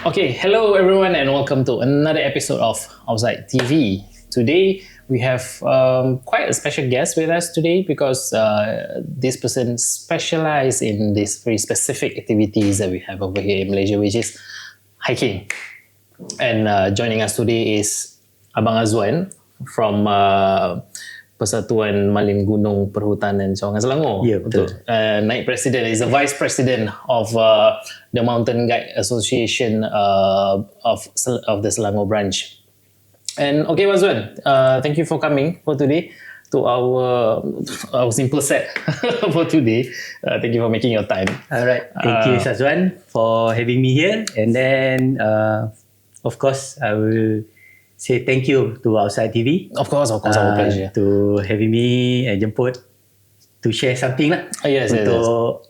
Okay, hello everyone, and welcome to another episode of Outside TV. Today we have quite a special guest with us today because this person specializes in these very specific activities that we have over here in Malaysia, which is hiking. And joining us today is Abang Azuan from Persatuan Malim Gunung Perhutanan Selangor. Ya, betul. Naik President is the Vice President of the Mountain Guide Association of the Selangor branch. And okay, Azuan, thank you for coming for today to our simple set for today. Thank you for making your time. Alright, thank you Azuan for having me here. And then, of course, I will say thank you to Outside TV. Of course, our pleasure. To having me jemput to share something lah. Yes, untuk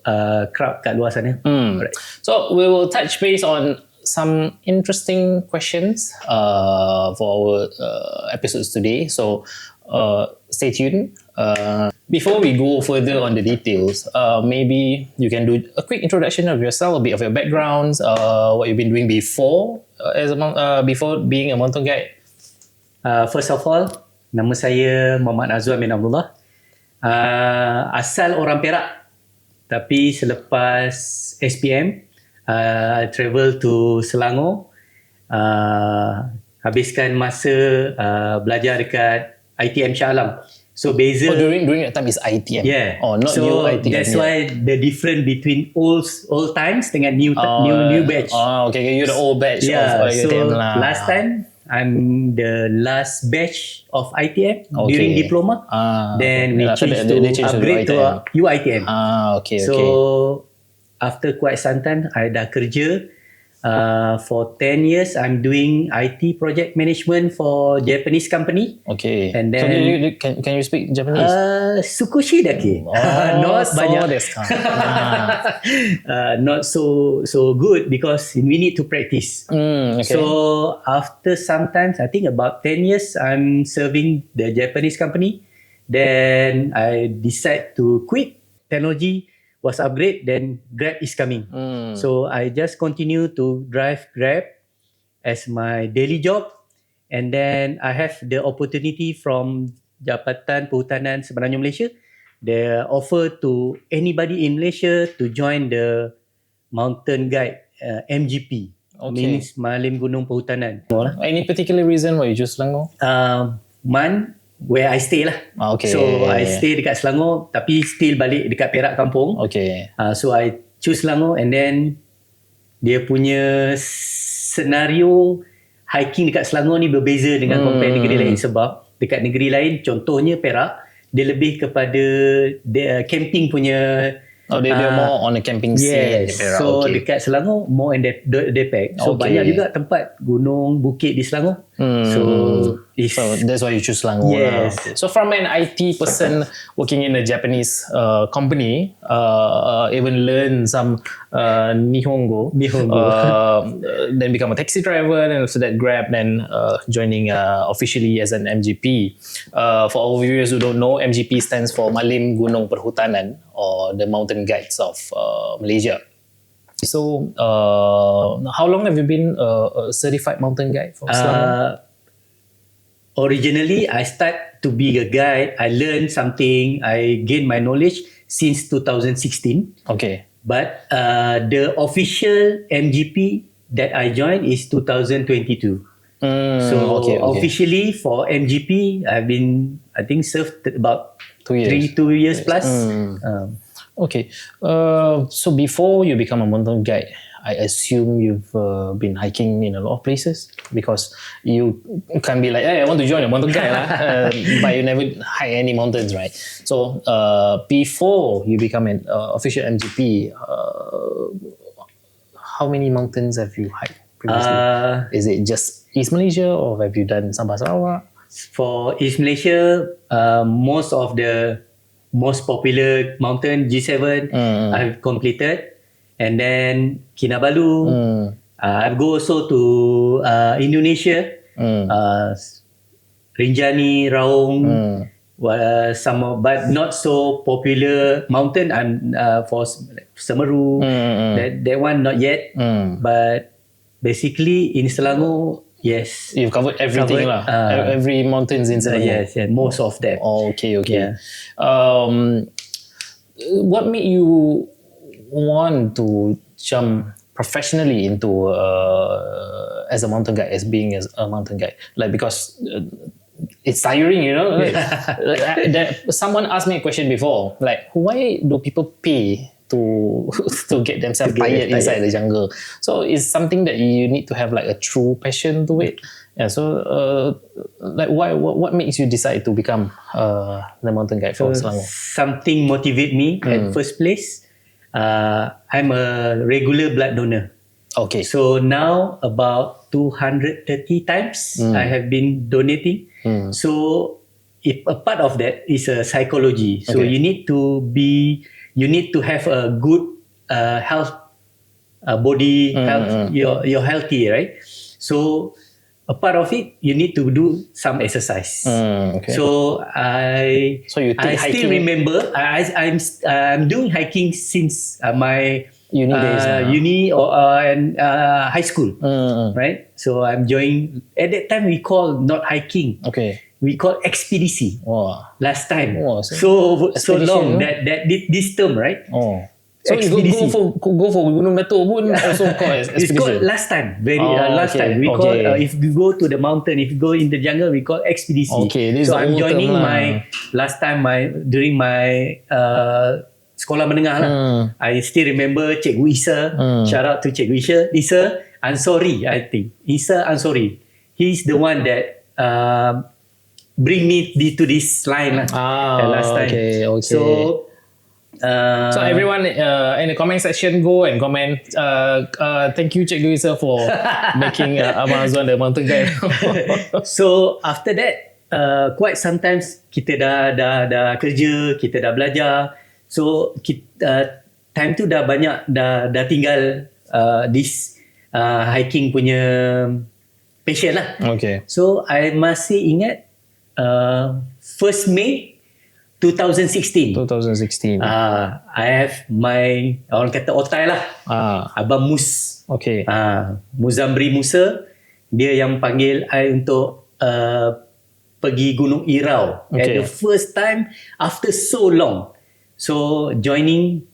crowd kat luar sana. Right. So we will touch base on some interesting questions for our episodes today. So stay tuned. Before we go further on the details, maybe you can do a quick introduction of yourself, a bit of your backgrounds, what you've been doing before before being a mountain guide. First of all, nama saya Muhammad Azuan Abdullah. Asal orang Perak, tapi selepas SPM, I travel to Selangor, habiskan masa belajar dekat ITM Shah Alam. So beza during that time is ITM. Yeah. Not so new ITM. That's why the difference between old times dengan new batch. Okay, you're the old batch Yeah. of So ITM lah. last time I'm the last batch of ITM during diploma. Then we changed to upgrade to UITM. Okay. So after quite some time, I dah kerja. For 10 years, I'm doing IT project management for Japanese company. Okay. And then so can you speak Japanese? Sukushi dake. Not banyak. Not so good because we need to practice. Okay. So after sometimes, I think about 10 years, I'm serving the Japanese company. Then I decide to quit. Technology was upgrade, then Grab is coming. So I just continue to drive Grab as my daily job, and then I have the opportunity from Jabatan Perhutanan sebenarnya Malaysia. They offer to anybody in Malaysia to join the mountain guide MGP. Means Malim Gunung Perhutanan. Any particular reason why you choose Selangor? Where I stay lah. Okay. So I stay dekat Selangor tapi still balik dekat Perak kampung. Okay. So I choose Selangor, and then dia punya senario hiking dekat Selangor ni berbeza dengan compare negeri lain, sebab dekat negeri lain contohnya Perak, dia lebih kepada camping punya. They're more on the camping scene. Yes. So dekat Selangor more in the pack. So banyak juga tempat gunung, bukit di Selangor. So that's why you choose Selangor. Yes. Okay. So from an IT person working in a Japanese company, even learn some Nihongo, then become a taxi driver, and after that Grab, then joining officially as an MGP. For our viewers who don't know, MGP stands for Malim Gunung Perhutanan, or the Mountain Guides of Malaysia. So how long have you been a certified mountain guide for Selangor? Originally, I start to be a guide. I learned something. I gained my knowledge since 2016. Okay. But the official MGP that I joined is 2022. Officially for MGP, I've been, I think, served about 2 years plus. Okay. So before you become a mountain guide, I assume you've been hiking in a lot of places, because you can be like, hey, I want to join a mountain guide, but you never hike any mountains, right? So before you become an official MGP, how many mountains have you hiked previously? Is it just East Malaysia, or have you done Sabah Sarawak? For East Malaysia, most of the most popular mountain G7 I've completed. And then Kinabalu. I've go also to Indonesia. Rinjani, Raung. Some, but not so popular mountain. I'm for Semeru. That one not yet. But Basically, in Selangor, yes. You've covered everything lah. Every mountains in Selangor. Yes, most of them. Oh, okay. Yeah. What made you want to jump professionally into as a mountain guide, as being as a mountain guide? Like, because it's tiring, you know. Someone asked me a question before, like, why do people pay to get themselves tired inside the jungle? So it's something that you need to have like a true passion to it. Yeah. So like, what makes you decide to become the mountain guide for Selangor? Something motivate me at first place. I'm a regular blood donor. Okay. So now about 230 times I have been donating. So if a part of that is a psychology. So you need to have a good health, body health. You're healthy, right? So a part of it, you need to do some exercise. So I still remember I'm doing hiking since my uni days, uni or and high school, right? So I'm joining. At that time, we call not hiking. Okay. We call expedition. Wow. Last time. Wow, so long that this term, right? Oh. So you go for Gunung Datuk pun also called expedition. It's called last time. Last time. We call if you go to the mountain, if you go in the jungle, we call expedition. Okay, this so is I'm joining my last time during my sekolah menengah lah. I still remember Cikgu Isa. Shout out to Cikgu Isa Ansori, I think. Isa Ansori. He's the one that bring me to this line lah. Last time. Okay. So everyone in the comment section, go and comment. Thank you, Cikgu Isa, for making Abang Azuan the mountain guide. So after that, quite sometimes kita dah kerja, kita dah belajar. So time tu dah banyak dah tinggal this hiking punya passion lah. Okay. So I masih ingat 1st May 2016. I have my, orang kata otai lah. Abang Mus. Okay. Muzamri Musa. Dia yang panggil I untuk pergi Gunung Irau. Okay. At the first time after so long. So joining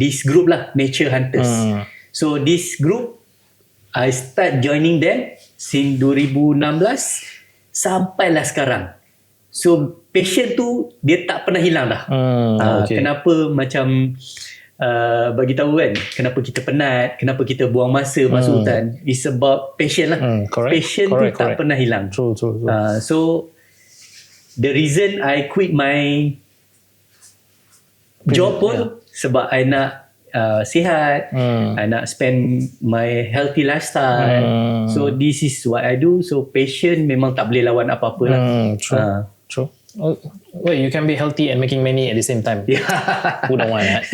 this group lah, Nature Hunters. So this group, I start joining them since 2016 sampailah sekarang. So passion tu dia tak pernah hilang dah. Kenapa macam bagi tahu kan, kenapa kita penat, kenapa kita buang masa masuk hutan, it's about passion lah. Passion tu tak pernah hilang. True. So the reason I quit my job pun sebab I nak sihat, I nak spend my healthy lifestyle. So this is what I do. So passion memang tak boleh lawan apa-apa lah. True. Well, you can be healthy and making money at the same time. Who don't want that?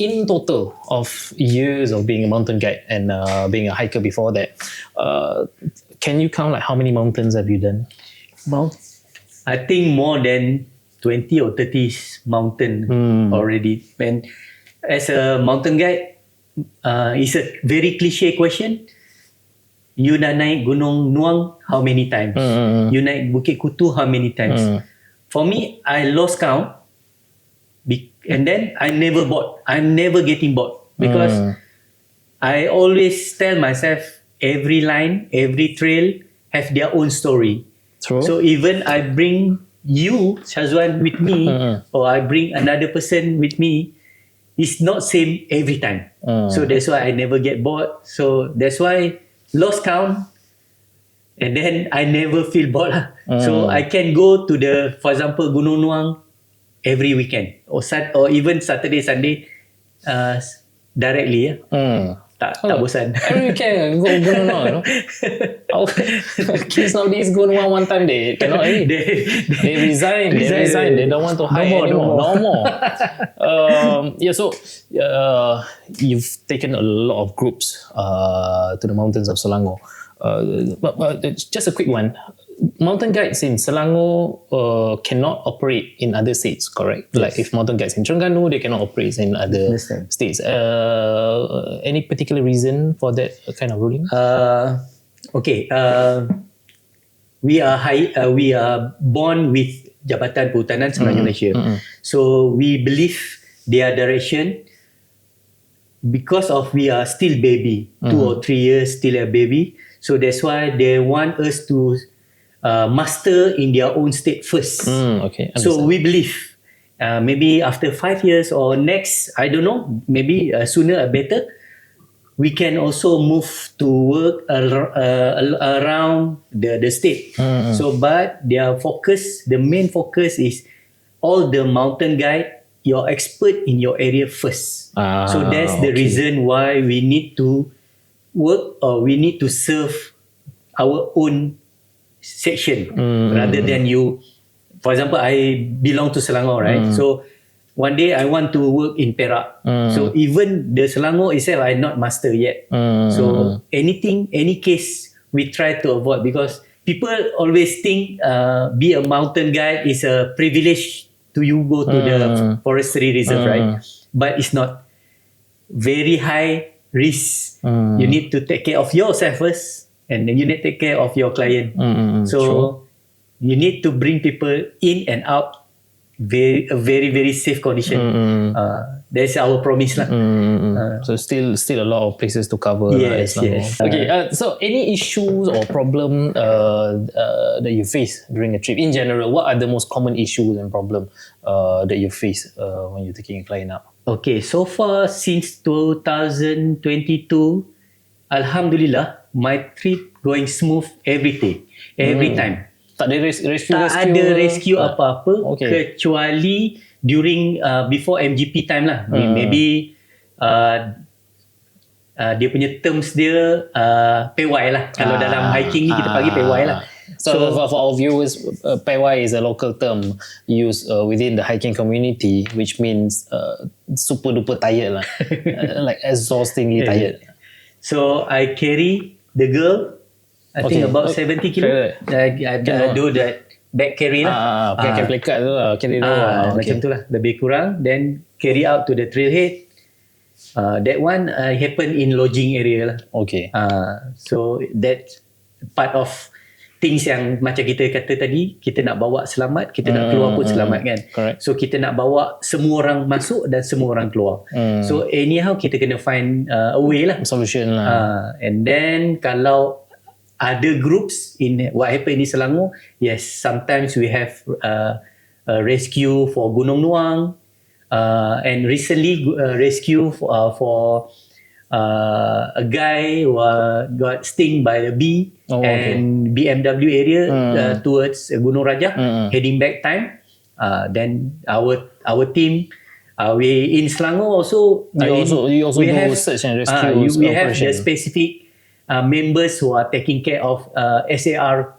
In total of years of being a mountain guide and being a hiker before that, can you count like how many mountains have you done? I think more than 20 or 30 mountain already. And as a mountain guide, it's a very cliche question. You dah naik Gunung Nuang how many times? You naik Bukit Kutu how many times? For me, I lost count. And then I never bored. I'm never getting bored. Because I always tell myself, every line, every trail have their own story. True. So even I bring you, Shazwan, with me, or I bring another person with me, it's not same every time. So that's why I never get bored. So that's why lost count, and then I never feel bored lah. So I can go to for example, Gunung Nuang every weekend or even Saturday, Sunday directly. Tak bosan. Every weekend go Gunung Nuang, you know. Our kids nowadays go Nuang one time, they cannot. They resign. They don't want to hire anymore. No more. So you've taken a lot of groups to the mountains of Selangor. But just a quick one. mountain guides in Selangor cannot operate in other states, correct? Yes. Like if mountain guides in Terengganu, they cannot operate in other Understand. states. Any particular reason for that kind of ruling? Okay. We are born with Jabatan Perhutanan sebenarnya Malaysia. So we believe their direction because of we are still baby, 2 or 3 years still a baby. So that's why they want us to master in their own state first. Okay. So we believe maybe after 5 years or next, I don't know, maybe sooner or better, we can also move to work around the state. So, but their focus, the main focus is all the mountain guide, you're expert in your area first. So that's the reason why we need to work or we need to serve our own section rather than you. For example, I belong to Selangor, right? So one day I want to work in Perak. So even the Selangor itself, I not master yet. So any case, we try to avoid because people always think be a mountain guide is a privilege to you go to the forestry reserve, right? But it's not. Very high risk. You need to take care of yourself first, and then you need to take care of your client. So you need to bring people in and out very safe condition. That's our promise lah. So still a lot of places to cover. Yes, yes. Okay. So any issues or problem that you face during a trip in general? What are the most common issues and problem that you face when you're taking a client out? Okay, so far since 2022, Alhamdulillah, my trip going smooth every time. Tak ada rescue? Tak ada rescue apa-apa Okay. kecuali during before MGP time lah. Maybe dia punya terms dia PY lah. Kalau dalam hiking ni kita panggil PY lah. So for our viewers, PY is a local term used within the hiking community, which means super duper tired lah, like exhaustingly tired. So I carry the girl, I think about 70 kilo. I do that back carry lah. Can play card tu lah, carry tu lah. Macam tu lah, lebih kurang. Then carry out to the trailhead. That one happen in lodging area lah. Okay. So that part of things yang macam kita kata tadi, kita nak bawa selamat, kita nak keluar pun selamat kan. Correct. So kita nak bawa semua orang masuk dan semua orang keluar. So anyhow kita kena find a way lah. Solution lah. And then kalau other groups in what happened in Selangor, yes, sometimes we have a rescue for Gunung Nuang, and recently rescue for a guy who got stung by a bee and BMW area towards Gunung Raja, heading back time. Then our team, we in Selangor also. You also we do have, search and rescue. We have the specific members who are taking care of SAR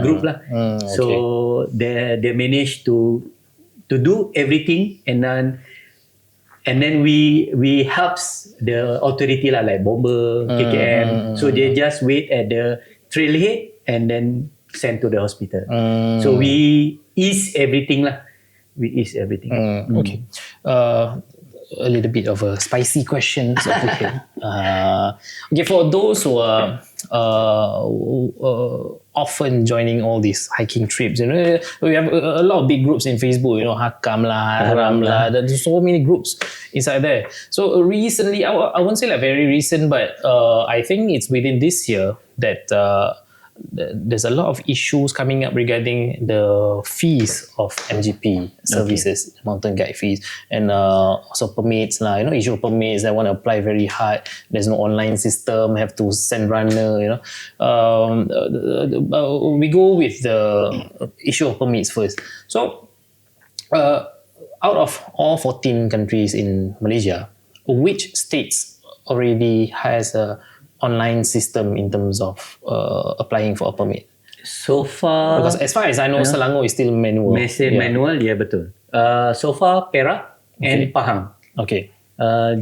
group lah. So they managed to do everything, and then we helps the authority lah, like bomber, KKM. So they just wait at the trailhead and then sent to the hospital. So we ease everything lah. Okay. A little bit of a spicy question. So okay, for those who are often joining all these hiking trips, we have a lot of big groups in Facebook, Hakam lah, Haram lah, there's so many groups inside there. So recently, I won't say like very recent, but I think it's within this year that there's a lot of issues coming up regarding the fees of MGP services, mountain guide fees, and also permits lah. Issue of permits, they want to apply very hard. There's no online system, have to send runner. We go with the issue of permits first. So, out of all 14 countries in Malaysia, which states already has a online system in terms of applying for a permit? So far, because as far as I know, Selangor is still manual. Manual, yeah, betul. So far, Perak and Pahang. Okay.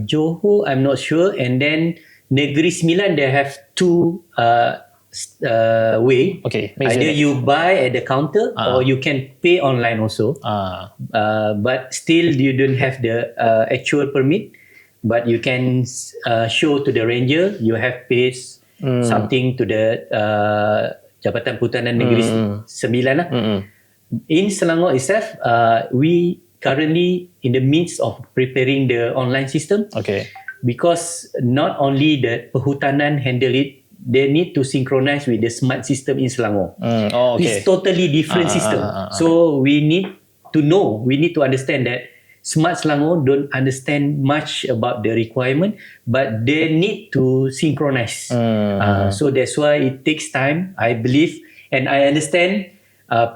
Johor, I'm not sure. And then Negeri Sembilan, they have two way. Okay. Either you buy at the counter or you can pay online also. But still you don't have the actual permit. But you can show to the ranger you have paid something to the Jabatan Perhutanan Negeri 9 lah. In Selangor itself, we currently in the midst of preparing the online system. Okay. Because not only the Perhutanan handle it, they need to synchronize with the smart system in Selangor. Okay. It's totally different system. So we need to understand that Smart Selangor don't understand much about the requirement, but they need to synchronize. So that's why it takes time, I believe. And I understand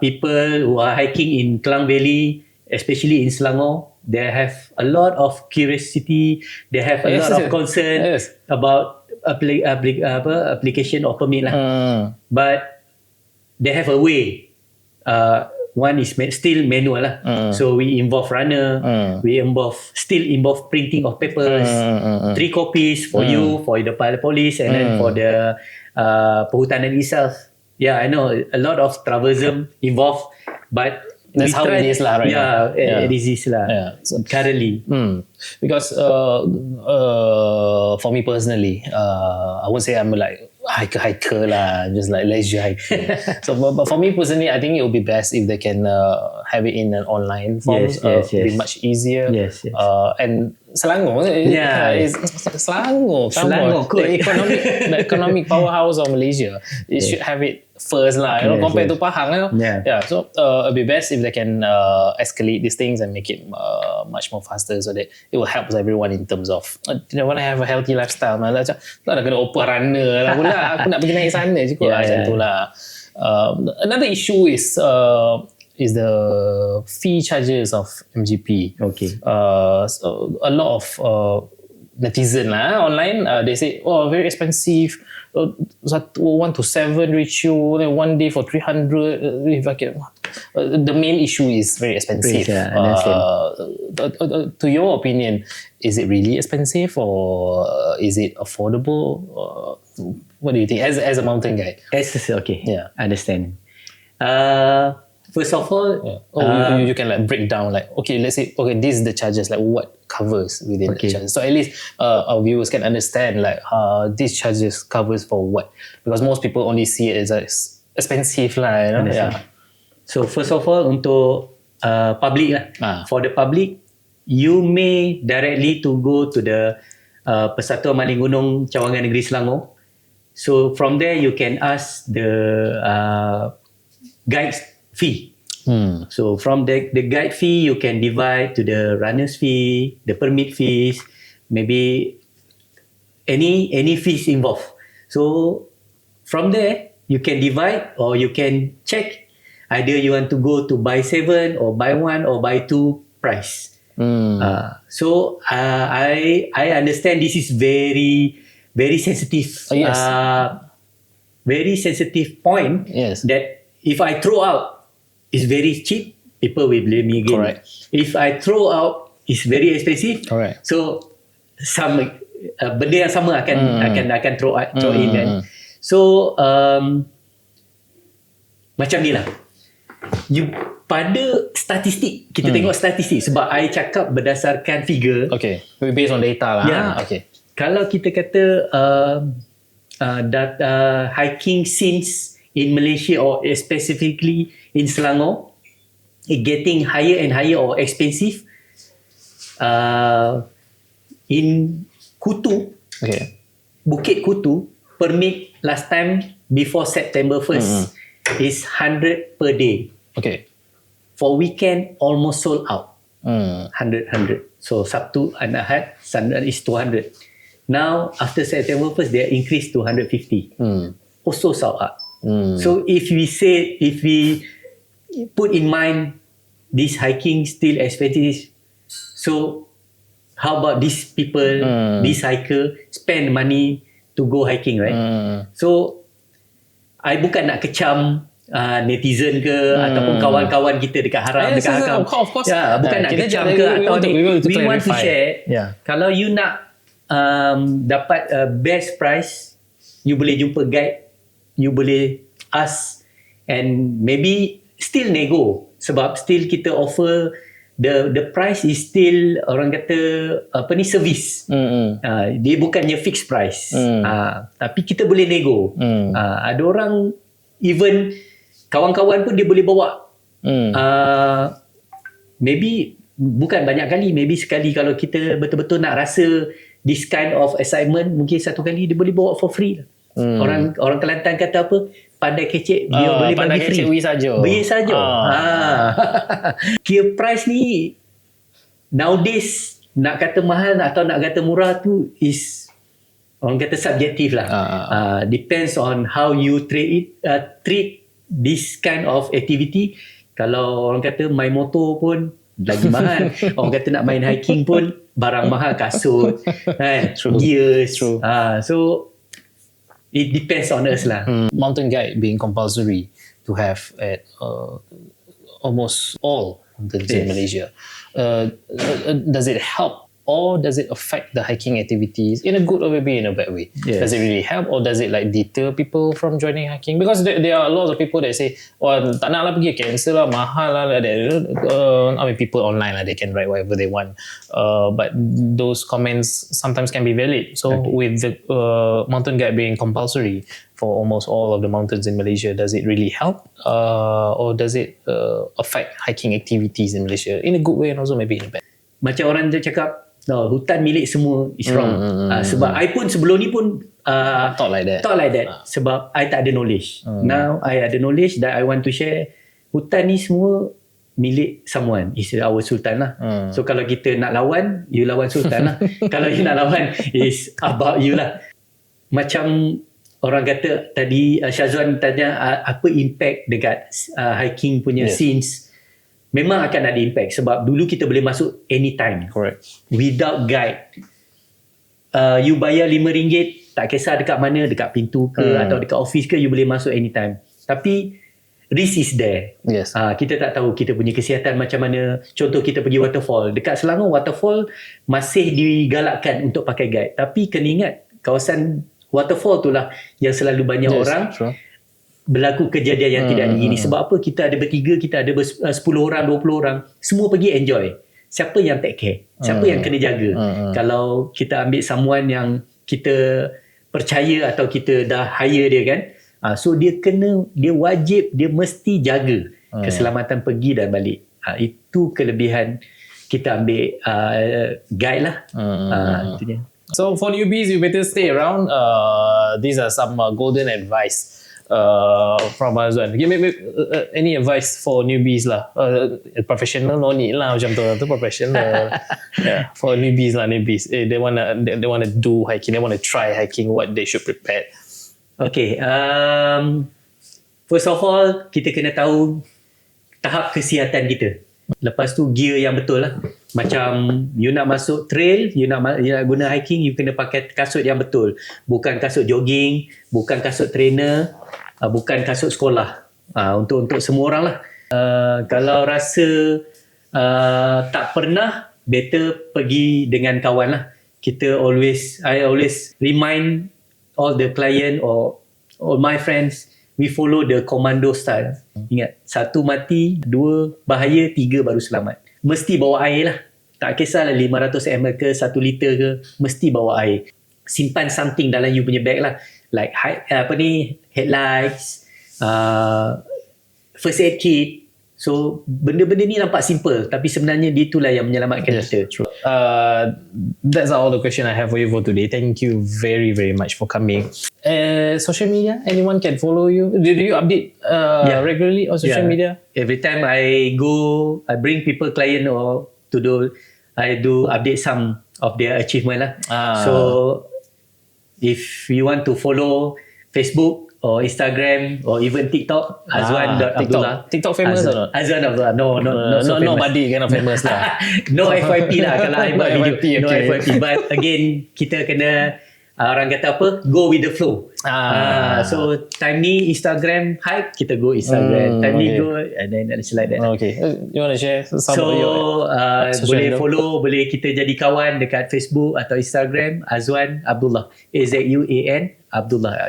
people who are hiking in Klang Valley, especially in Selangor, they have a lot of curiosity, they have a lot of concern about application or permit lah. But they have a way. One is still manual lah. So we involve runner, we still involve printing of papers, 3 copies for you, for the police, and then for the Perhutanan itself. Yeah, I know a lot of troublesome involved, but that's how it is lah, right? It is lah. So currently, because for me personally, I would say I'm like hiker lah, just like leisure hiker. So, but for me personally, I think it would be best if they can have it in an online form. It'd be much easier. And Selangor, is Selangor, the economic powerhouse of Malaysia. It should have it first lah, compared to Pahang. So it'd be best if they can escalate these things and make it much more faster, so that it will help everyone in terms of want to have a healthy lifestyle. Tak nak kena open runner lah pula. Aku nak pergi naik sana je kot. Macam tu lah. Another issue is the fee charges of MGP. Okay. So a lot of netizen lah online, they say, very expensive. 1:7 ratio, one day for 300. If I can, the main issue is very expensive. To your opinion, is it really expensive or is it affordable? What do you think as a mountain guide? Understand. First of all, you can like break down like, okay, let's say, this is the charges, like what covers within the charges. So at least our viewers can understand like these charges covers for what, because most people only see it as expensive lah. So first of all, untuk public lah. For the public, you may directly to go to the Persatuan Malim Gunung Cawangan Negeri Selangor. So from there you can ask the guides fee. So from the guide fee, you can divide to the runner's fee, the permit fees, maybe any fees involved. So from there, you can divide or you can check either you want to go to buy 7 or buy 1 or buy 2 price. So I understand this is very, very sensitive. Very sensitive point. That if I throw out, it's very cheap, people will blame me again. Correct. If I throw out, it's very expensive. Correct. So some benda yang sama akan throw in kan. So macam ni lah. Pada statistik, kita tengok statistik, sebab I cakap berdasarkan figure. Okay, based on data lah. Kalau kita kata hiking scenes in Malaysia or specifically in Selangor, it getting higher and higher or expensive. In Kutu, Bukit Kutu, permit last time before September 1st is 100 per day. For weekend, almost sold out. 100. So Sabtu and Ahad, Sunday is 200. Now, after September 1st, they increased to 150. Also sold out. So if we put in mind this hiking still expensive, so how about these people, these hiker spend money to go hiking, right? So I bukan nak kecam netizen ke ataupun kawan-kawan kita dekat haram, dekat hakam. Of course. Bukan nak kecam ke atau we want to share. Kalau you nak dapat best price, you boleh jumpa guide you boleh ask and maybe still nego, sebab still kita offer the price is still orang kata service. Dia bukannya fixed price. Tapi kita boleh nego. Ada orang even kawan-kawan pun dia boleh bawa. Maybe bukan banyak kali, maybe sekali kalau kita betul-betul nak rasa this kind of excitement, mungkin satu kali dia boleh bawa for free. Orang Kelantan kata apa? Pandai kecek, dia boleh bagi free. Bagi saja. Kira price ni nowadays nak kata mahal atau nak kata murah tu is orang kata subjektif lah. Depends on how you treat this kind of activity. Kalau orang kata main motor pun lagi mahal. Orang kata nak main hiking pun barang mahal, kasut, kan? Gears. So it depends on us lah. Mountain guide being compulsory to have at almost all mountains in Malaysia. Does it help or does it affect the hiking activities in a good or maybe in a bad way? Does it really help or does it like deter people from joining hiking? Because there are a lot of people that say, oh, tak nak lah pergi, cancel lah, mahal lah. I mean, people online lah, they can write whatever they want. But those comments sometimes can be valid. So with the mountain guide being compulsory for almost all of the mountains in Malaysia, does it really help? Or does it affect hiking activities in Malaysia in a good way and also maybe in a bad? Macam orang dia cakap, no, hutan milik semua is wrong. Sebab I pun sebelum ni pun thought like that. Sebab I tak ada knowledge. Now I ada knowledge that I want to share. Hutan ni semua milik someone. Is our sultan lah. So kalau kita nak lawan, you lawan sultan lah. Kalau you nak lawan, is about you lah. Macam orang kata tadi, Syazwan tanya apa impact dekat hiking punya scenes. Memang akan ada impact sebab dulu kita boleh masuk anytime. Correct. Without guide. You bayar RM5, tak kisah dekat mana, dekat pintu ke atau dekat office ke, you boleh masuk anytime. Tapi risk is there. Yes. Kita tak tahu kita punya kesihatan macam mana. Contoh kita pergi waterfall. Dekat Selangor waterfall masih digalakkan untuk pakai guide. Tapi kena ingat kawasan waterfall tu lah yang selalu banyak orang berlaku kejadian yang tidak diingini. Sebab apa? Kita ada bertiga, kita ada 10 orang, 20 orang, semua pergi enjoy. Siapa yang take care? Siapa yang kena jaga? Kalau kita ambil someone yang kita percaya atau kita dah hire dia kan, so dia wajib, dia mesti jaga keselamatan pergi dan balik. Itu kelebihan kita ambil guide lah. Itunya. So for newbies, you better stay around. These are some golden advice from Azuan. Give me any advice for newbies lah. Professional no need lah macam tu professional. For newbies lah, they wanna do hiking, they wanna try hiking, what they should prepare. Okay, first of all kita kena tahu tahap kesihatan kita. Lepas tu gear yang betul lah. Macam you nak masuk trail, you nak guna hiking, you kena pakai kasut yang betul. Bukan kasut jogging, bukan kasut trainer, bukan kasut sekolah. Untuk semua orang lah. Kalau rasa tak pernah, better pergi dengan kawan lah. I always remind all the client or all my friends, we follow the commando style. Ingat, 1 mati, 2 bahaya, 3 baru selamat. Mesti bawa air lah. Tak kisahlah 500 ml ke 1 liter ke, mesti bawa air. Simpan something dalam you punya bag lah. Like headlights, first aid kit. So benda-benda ni nampak simple, tapi sebenarnya dia itulah yang menyelamatkan kita. True. That's all the question I have for you for today. Thank you very, very much for coming. Social media, anyone can follow you? Do you update regularly on social media? Every time I go, I bring people, client or I do update some of their achievement lah. So if you want to follow Facebook or Instagram or even TikTok, Azuan Abdullah. TikTok famous or not? Azuan Abdullah. No, not so famous. Nobody kind of famous lah. No FYP lah kalau I buat video. FYP, No okay. FYP. But again, kita kena orang kata apa, go with the flow. So time ni Instagram hype, kita go Instagram. Time ni go, and then it's like that. Okay, you want to share some So of your boleh follow, boleh kita jadi kawan dekat Facebook atau Instagram, Azuan Abdullah, Azuan Abdullah, Abdullah.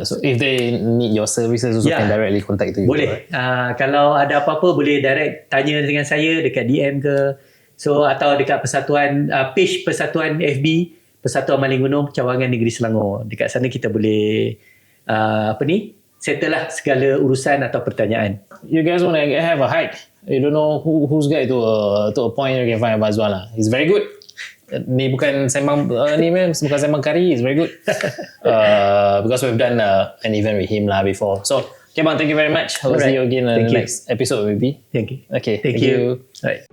So if they need your services also can directly contact to you. Boleh. Kalau ada apa-apa boleh direct tanya dengan saya dekat DM ke. So atau dekat Persatuan, page Persatuan FB, Persatuan Malim Gunung Cawangan Negeri Selangor. Dekat sana kita boleh settle lah segala urusan atau pertanyaan. You guys want to have a hike? You don't know who's guide to a point you can find Azuan lah. He's very good. Ni bukan sembang bukan sembang kari. It's very good. Because we've done an event with him lah before. So, okay bang, thank you very much. I'll see you again in the next episode maybe. Thank you. Okay, Thank you. Alright.